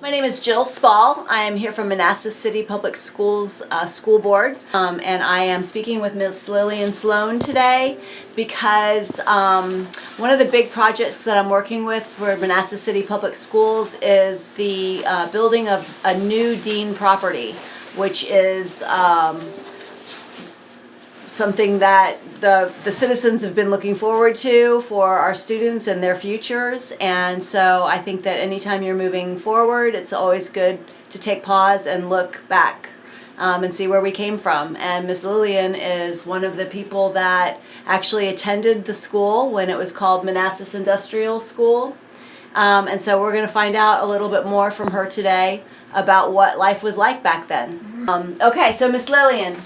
My name is Jill Spall. I am here from Manassas City Public Schools School Board, and I am speaking with Ms. Lillian Sloane today because one of the big projects that I'm working with for Manassas City Public Schools is the building of a new Dean property, which is something that the citizens have been looking forward to for our students and their futures. And so I think that anytime you're moving forward, it's always good to take pause and look back and see where we came from. And Ms. Lillian is one of the people that actually attended the school when it was called Manassas Industrial School. And so we're going to find out a little bit more from her today about what life was like back then. Okay, so Ms. Lillian,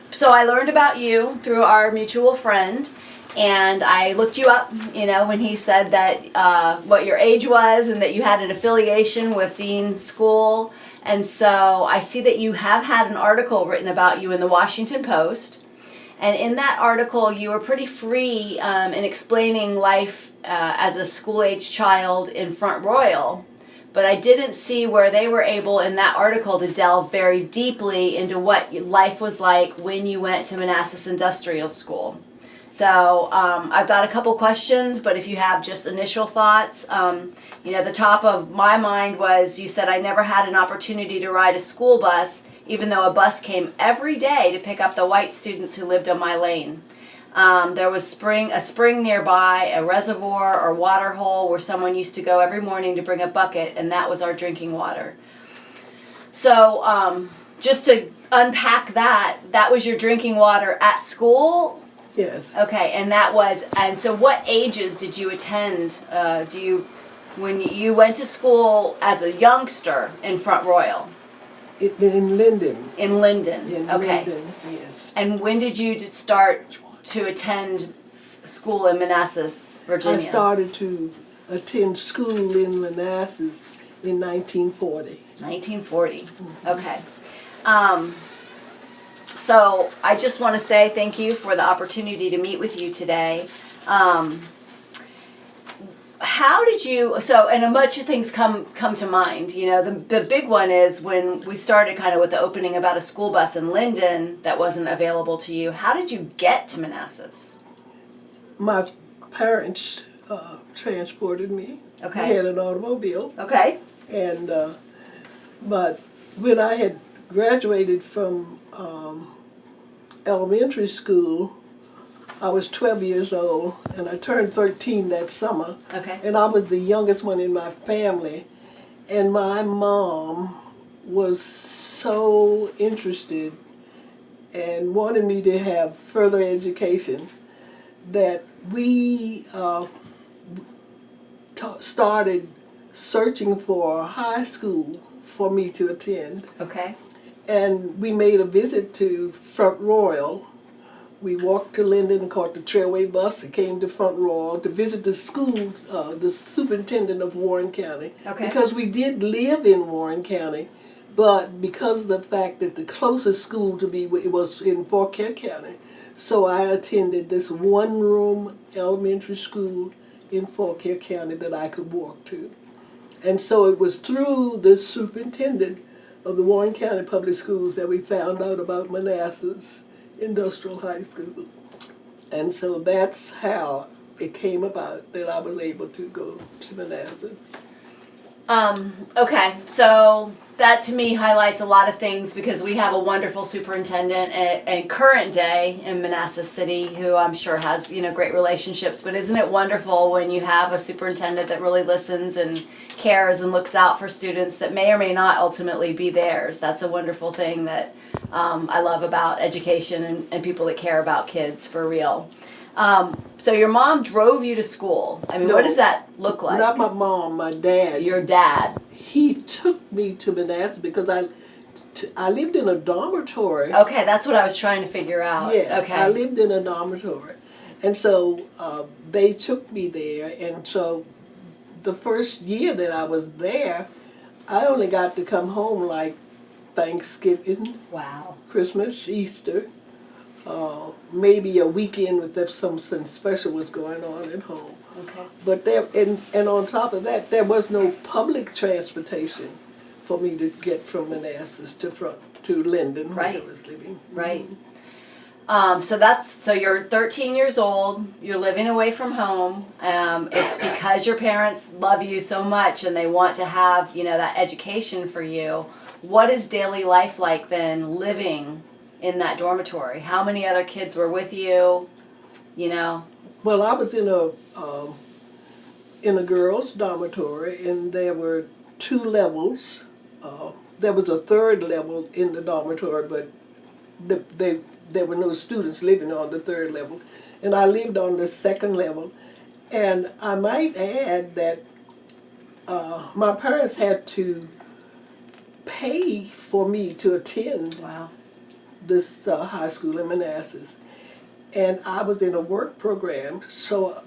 So I learned about you through our mutual friend, and I looked you up, when he said that what your age was and that you had an affiliation with Dean School. And so I see that you have had an article written about you in the Washington Post. And in that article, you were pretty free in explaining life as a school-age child in Front Royal. But I didn't see where they were able in that article to delve very deeply into what life was like when you went to Manassas Industrial School. So I've got a couple questions, but if you have just initial thoughts, the top of my mind was you said I never had an opportunity to ride a school bus, even though a bus came every day to pick up the white students who lived on my lane. There was a spring nearby, a reservoir or water hole where someone used to go every morning to bring a bucket, and that was our drinking water. So just to unpack that was your drinking water at school? Yes. Okay, and so what ages did you attend? When you went to school as a youngster in Front Royal? In Linden. In Linden, In okay. Linden, yes. And when did you start to attend school in Manassas, Virginia? I started to attend school in Manassas in 1940. 1940, okay. So I just want to say thank you for the opportunity to meet with you today. How did you, and a bunch of things come to mind. The big one is when we started kind of with the opening about a school bus in Linden that wasn't available to you. How did you get to Manassas? My parents transported me. Okay. We had an automobile. Okay. And, but when I had graduated from elementary school, I was 12 years old, and I turned 13 that summer. Okay. And I was the youngest one in my family. And my mom was so interested and wanted me to have further education that we started searching for a high school for me to attend. Okay. And we made a visit to Front Royal. We walked to Linden and caught the Trailway bus and came to Front Royal to visit the school, the superintendent of Warren County. Okay. Because we did live in Warren County, but because of the fact that the closest school to me it was in Fauquier County, so I attended this one-room elementary school in Fauquier County that I could walk to. And so it was through the superintendent of the Warren County Public Schools that we found out about Manassas Industrial High School. And so that's how it came about that I was able to go to Manassas. Okay, so that to me highlights a lot of things because we have a wonderful superintendent and current day in Manassas City who I'm sure has, great relationships. But isn't it wonderful when you have a superintendent that really listens and cares and looks out for students that may or may not ultimately be theirs? That's a wonderful thing that I love about education and people that care about kids for real. So your mom drove you to school. I mean, No, what does that look like? Not my mom, my dad. Your dad. He took me to Manassas because I lived in a dormitory. Okay, that's what I was trying to figure out. Yeah, Okay. I lived in a dormitory. And so they took me there. And so the first year that I was there, I only got to come home like Thanksgiving, Wow. Christmas, Easter. maybe a weekend if something special was going on at home. Okay. But and on top of that, there was no public transportation for me to get from Manassas to Linden, where I was living. Right. So you're 13 years old. You're living away from home. It's because your parents love you so much and they want to have that education for you. What is daily life like then, living in that dormitory? How many other kids were with you? Well, I was in a girls' dormitory, and there were 2 levels. There was a 3rd level in the dormitory, but there were no students living on the 3rd level, and I lived on the 2nd level. And I might add that my parents had to pay for me to attend this high school in Manassas, and I was in a work program. So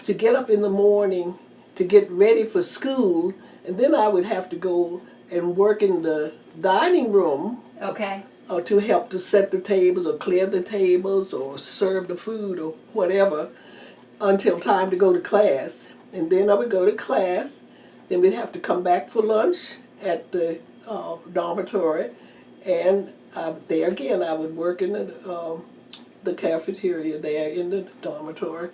to get up in the morning to get ready for school, and then I would have to go and work in the dining room. Okay. To help to set the tables or clear the tables or serve the food or whatever until time to go to class. And then I would go to class, then we'd have to come back for lunch at the dormitory, and there again I would work in the cafeteria there in the dormitory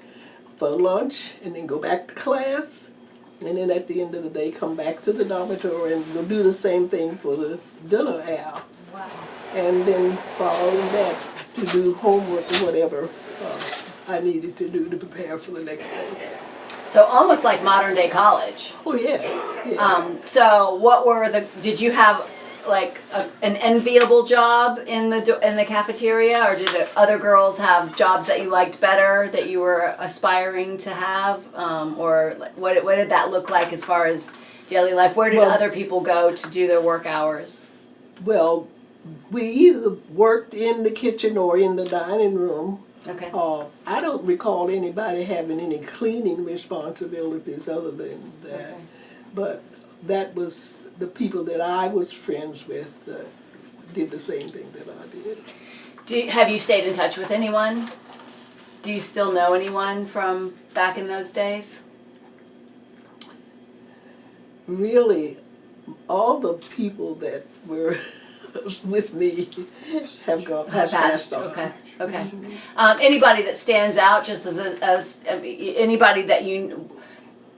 for lunch, and then go back to class, and then at the end of the day come back to the dormitory and go do the same thing for the dinner hour. Wow. And then following that to do homework or whatever I needed to do to prepare for the next day. So almost like modern day college. Oh yeah. So did you have like an enviable job in the cafeteria, or did other girls have jobs that you liked better that you were aspiring to have, or what did that look like as far as daily life? Where did other people go to do their work hours? Well, we either worked in the kitchen or in the dining room. Okay. I don't recall anybody having any cleaning responsibilities other than that. Okay. But that was the people that I was friends with did the same thing that I did. Have you stayed in touch with anyone? Do you still know anyone from back in those days? Really, all the people that were with me have passed on. Okay. Okay. Anybody that stands out, just as anybody that you.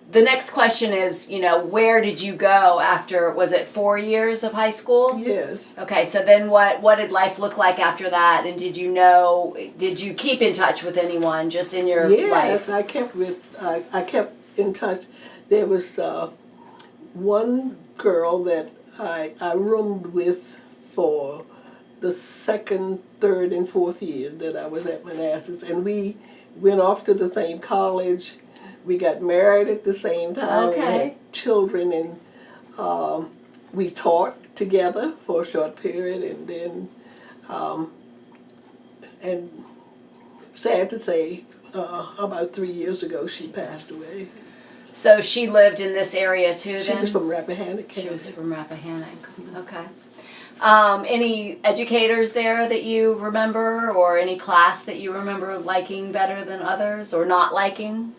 The next question is, where did you go after? Was it 4 years of high school? Yes. Okay. So then, what did life look like after that? And did you keep in touch with anyone just in your life? Yes, I kept in touch. There was one girl that I roomed with for the 2nd, 3rd, and 4th year that I was at Manassas, and we went off to the same college. We got married at the same time. Okay. We had children, and we taught together for a short period, and then, and sad to say, about 3 years ago she passed away. So she lived in this area too, then? She was from Rappahannock County. She was from Rappahannock. Okay. Any educators there that you remember, or any class that you remember liking better than others, or not liking?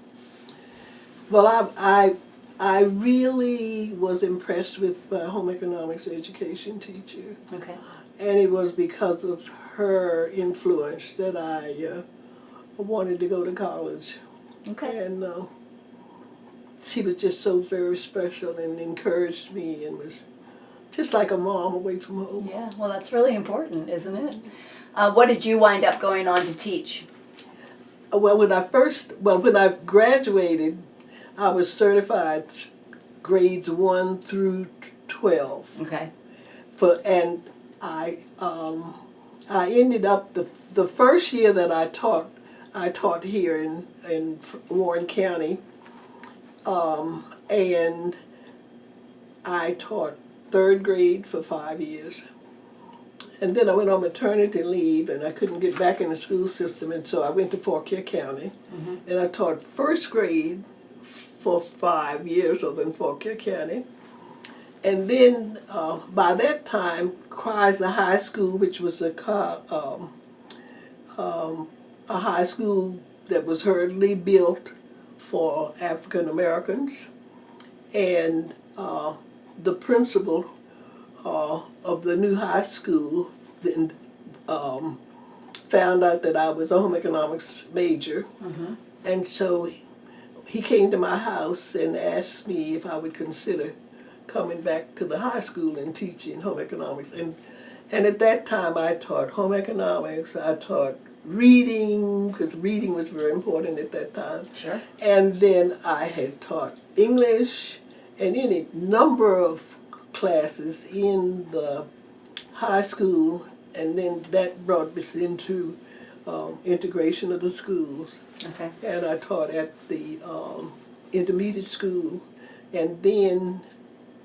Well, I really was impressed with my home economics education teacher. Okay. And it was because of her influence that I wanted to go to college. Okay. And she was just so very special and encouraged me and was just like a mom away from home. Yeah, well, that's really important, isn't it? What did you wind up going on to teach? Well, when I graduated, I was certified grades 1 through 12. Okay. And I ended up the first year that I taught here in Warren County, and I taught 3rd grade for 5 years. And then I went on maternity leave, and I couldn't get back in the school system, and so I went to Fauquier County, and I taught 1st grade for 5 years over in Fauquier County. And then by that time, Chrysler High School, which was a high school that was hurriedly built for African Americans, and the principal of the new high school then found out that I was a home economics major, and so he came to my house and asked me if I would consider coming back to the high school and teaching home economics. And at that time I taught home economics, I taught reading, because reading was very important at that time. Sure. And then I had taught English and any number of classes in the high school, and then that brought us into integration of the schools. Okay. And I taught at the intermediate school, and then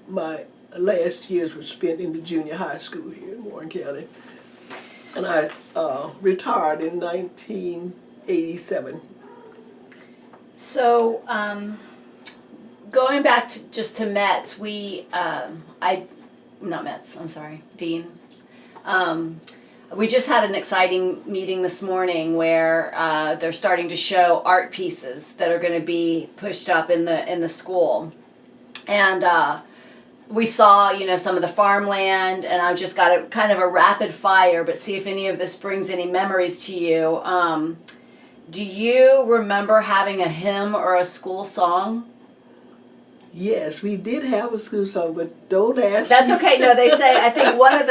my last years were spent in the junior high school here in Warren County. And I retired in 1987. So, going back to Metz, Dean. We just had an exciting meeting this morning where they're starting to show art pieces that are going to be pushed up in the school, and we saw some of the farmland, and I just got a kind of a rapid fire, but see if any of this brings any memories to you. Do you remember having a hymn or a school song? Yes, we did have a school song, but don't ask. That's me. okay. No, they say I think one of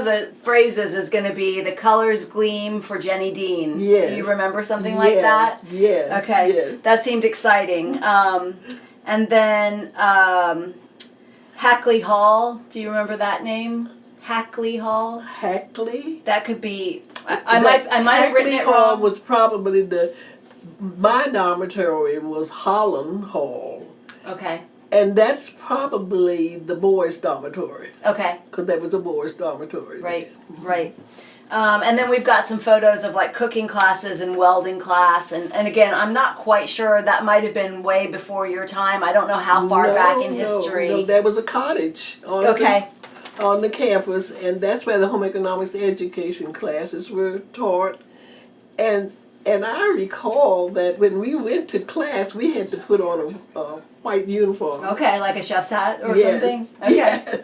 the phrases is going to be "The colors gleam for Jennie Dean." Yes. Do you remember something like that? Yes. Okay, Yes. that seemed exciting. And then Hackley Hall. Do you remember that name? Hackley Hall. Hackley. That could be. I might have written it Hall wrong. was probably my dormitory was Holland Hall. Okay. And that's probably the boys' dormitory, Okay. because that was a boys' dormitory. Right. Right. And then we've got some photos of like cooking classes and welding class, and again, I'm not quite sure, that might have been way before your time. I don't know how far back in history. No, there was a cottage on the campus, and that's where the home economics education classes were taught. And I recall that when we went to class, we had to put on a white uniform. Okay, like a chef's hat or Yes. something? Okay. Yes.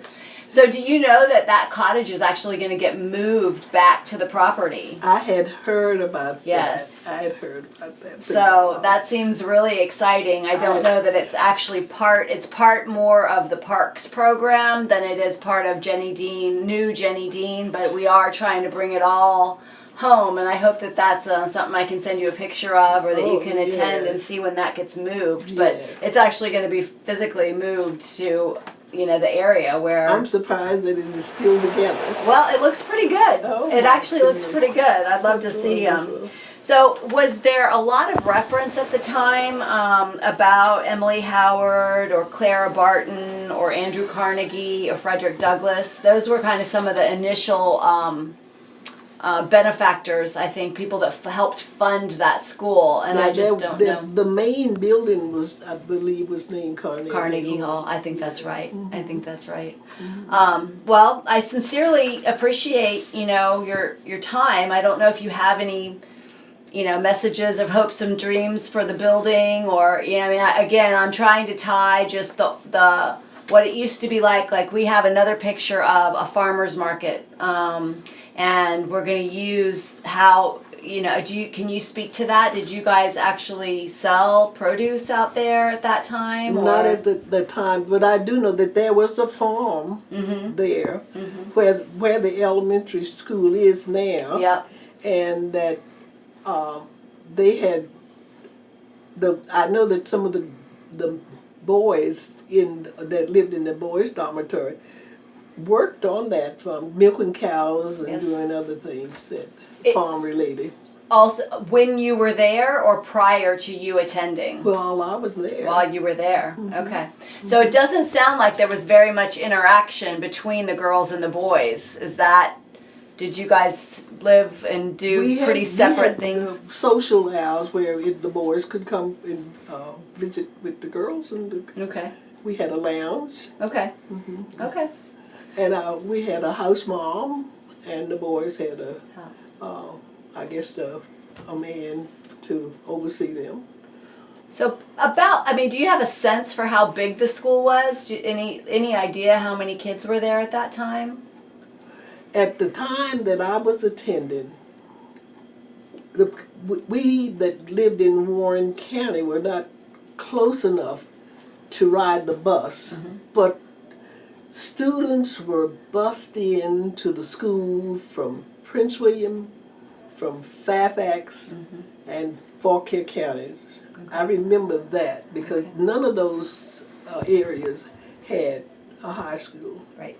So do you know that cottage is actually going to get moved back to the property? I had heard about Yes. that. I had heard about that. So that seems really exciting. I don't know that it's actually it's part more of the parks program than it is part of new Jennie Dean, but we are trying to bring it all home, and I hope that that's something I can send you a picture of, or that you can attend and see when that gets moved. But it's actually going to be physically moved to the area where. I'm surprised that it is still together. Well, it looks pretty good. Oh, it actually looks pretty good. I'd love to see. So, was there a lot of reference at the time about Emily Howard or Clara Barton or Andrew Carnegie or Frederick Douglass? Those were kind of some of the initial benefactors, I think, people that helped fund that school, and I just don't know. The main building was, I believe, was named Carnegie Hall. I think that's right. I think that's right. Mm-hmm. Well, I sincerely appreciate your time. I don't know if you have any messages of hopes and dreams for the building, or I'm trying to tie just the what it used to be like. Like, we have another picture of a farmer's market. And we're going to use how, can you speak to that? Did you guys actually sell produce out there at that time? Not at the time, but I do know that there was a farm there where the elementary school is now. Yep. And that they had, I know that some of the boys that lived in the boys' dormitory worked on that, from milking cows and doing other things that farm related. Also, when you were there or prior to you attending? Well, I was there. While you were there. Okay. So it doesn't sound like there was very much interaction between the girls and the boys. Did you guys live and do pretty separate things? Social hours where the boys could come and visit with the girls, and Okay. we had a lounge. Okay. Okay. And we had a house mom, and the boys had I guess a man to oversee them. So do you have a sense for how big the school was? Any idea how many kids were there at that time? At the time that I was attending, we that lived in Warren County were not close enough to ride the bus, but students were bussed into the school from Prince William, from Fairfax, and Fauquier counties. I remember that because none of those areas had a high school. Right.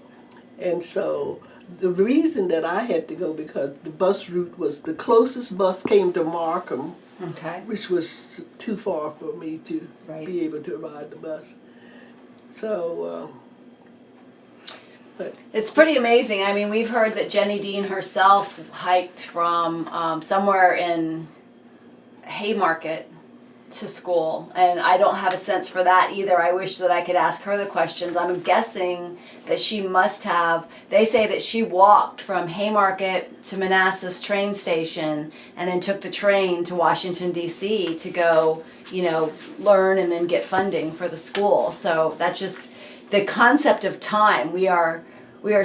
And so the reason that I had to go because the bus route was the closest bus came to Markham, Okay. which was too far for me to be able to ride the bus. So, but It's pretty amazing. I mean, we've heard that Jennie Dean herself hiked from somewhere in Haymarket to school, and I don't have a sense for that either. I wish that I could ask her the questions. I'm guessing that she must have. They say that she walked from Haymarket to Manassas train station and then took the train to Washington, D.C. to go, learn and then get funding for the school. So that's just the concept of time. We are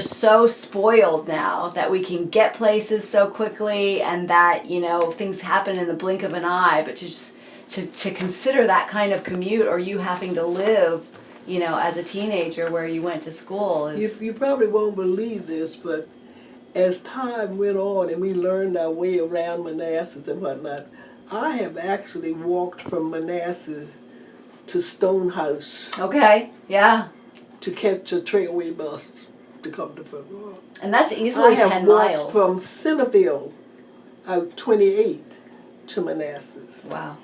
so spoiled now that we can get places so quickly and that, things happen in the blink of an eye, but to consider that kind of commute or you having to live, as a teenager where you went to school is... You probably won't believe this, but as time went on and we learned our way around Manassas and whatnot, I have actually walked from Manassas to Stonehouse. Okay, yeah. To catch a trailway bus to come to Front Royal. And that's easily 10 miles. I have walked from Centerville out 28 to Manassas. Wow.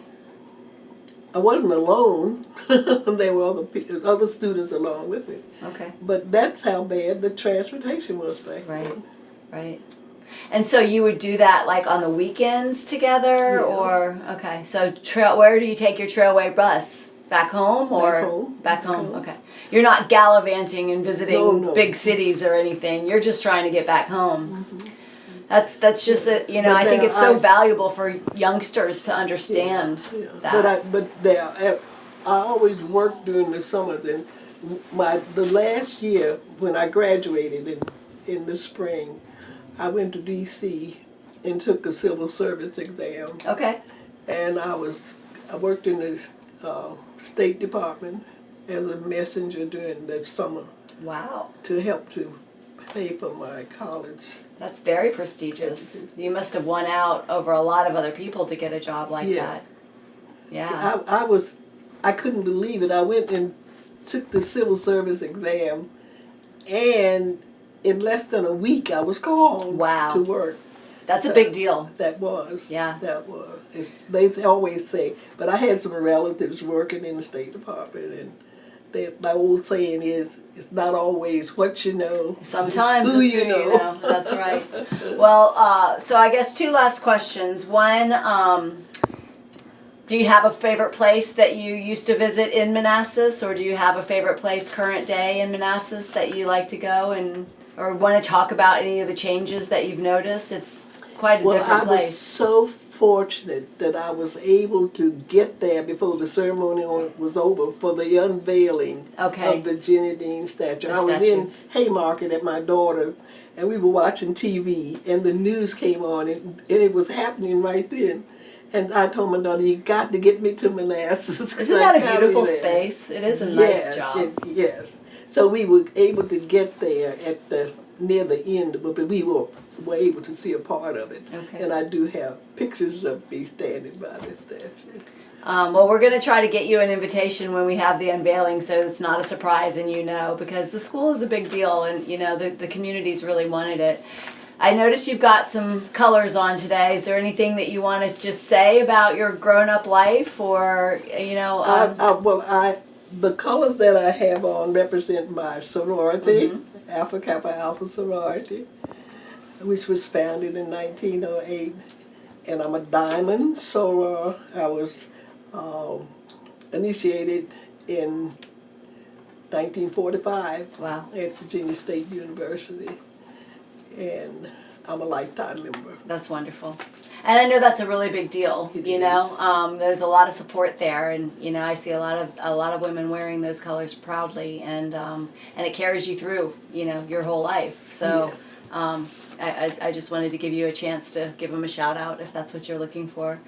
I wasn't alone. There were other students along with me. Okay. But that's how bad the transportation was back then. Right. And so you would do that like on the weekends together, or okay? So where do you take your trailway bus? Back home or back home? Okay. You're not gallivanting and visiting big No. cities or anything. You're just trying to get back home. That's just I think it's so valuable for youngsters to understand that. I always worked during the summers, and the last year when I graduated in the spring, I went to D.C. and took the civil service exam. Okay. And I worked in the State Department as a messenger during that summer. Wow. To help to pay for my college. That's very prestigious. You must have won out over a lot of other people to get a job like that. Yeah. I couldn't believe it. I went and took the civil service exam, and in less than a week I was called to work. That's a big deal. That was. Yeah. That was. They always say, but I had some relatives working in the State Department, and my old saying is, it's not always what you know. Sometimes it's who you know. That's right. Well, so I guess two last questions. One, do you have a favorite place that you used to visit in Manassas, or do you have a favorite place current day in Manassas that you like to go or want to talk about any of the changes that you've noticed? It's quite a different place. I was so fortunate that I was able to get there before the ceremony was over for the unveiling of the Jennie Dean statue. I was in Haymarket at my daughter, and we were watching TV, and the news came on, and it was happening right then. And I told my daughter, you got to get me to Manassas. Isn't that a beautiful space? It is a nice job. Yes. So we were able to get there near the end, but we were able to see a part of it. Okay. And I do have pictures of me standing by this statue. Well, we're going to try to get you an invitation when we have the unveiling, so it's not a surprise and because the school is a big deal, and the community's really wanted it. I noticed you've got some colors on today. Is there anything that you want to just say about your grown-up life, or the colors that I have on represent my sorority, Alpha Kappa Alpha sorority, which was founded in 1908, and I'm a diamond soror. I was initiated in 1945 Wow. at Virginia State University, and I'm a lifetime member. That's wonderful. And I know that's a really big deal. It you know, there's a lot of support there, and you know, I see a lot of women wearing those colors proudly, and it carries you through, you know, your whole life. So, Yes. I just wanted to give you a chance to give them a shout out if that's what you're looking for.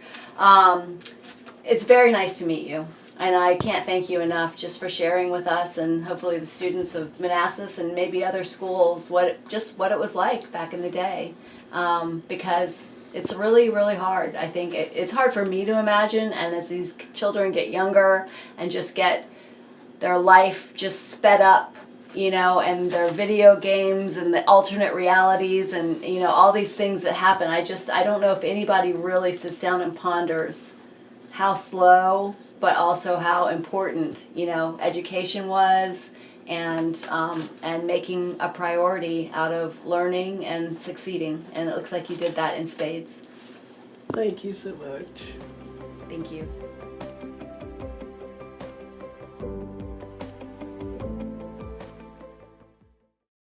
It's very nice to meet you, and I can't thank you enough just for sharing with us and hopefully the students of Manassas and maybe other schools what it was like back in the day, because it's really, really hard. I think it's hard for me to imagine, and as these children get younger and just get their life just sped up, you know, and their video games and the alternate realities and, you know, all these things that happen. I don't know if anybody really sits down and ponders how slow, but also how important, you know, education was, and making a priority out of learning and succeeding. And it looks like you did that in spades. Thank you so much. Thank you.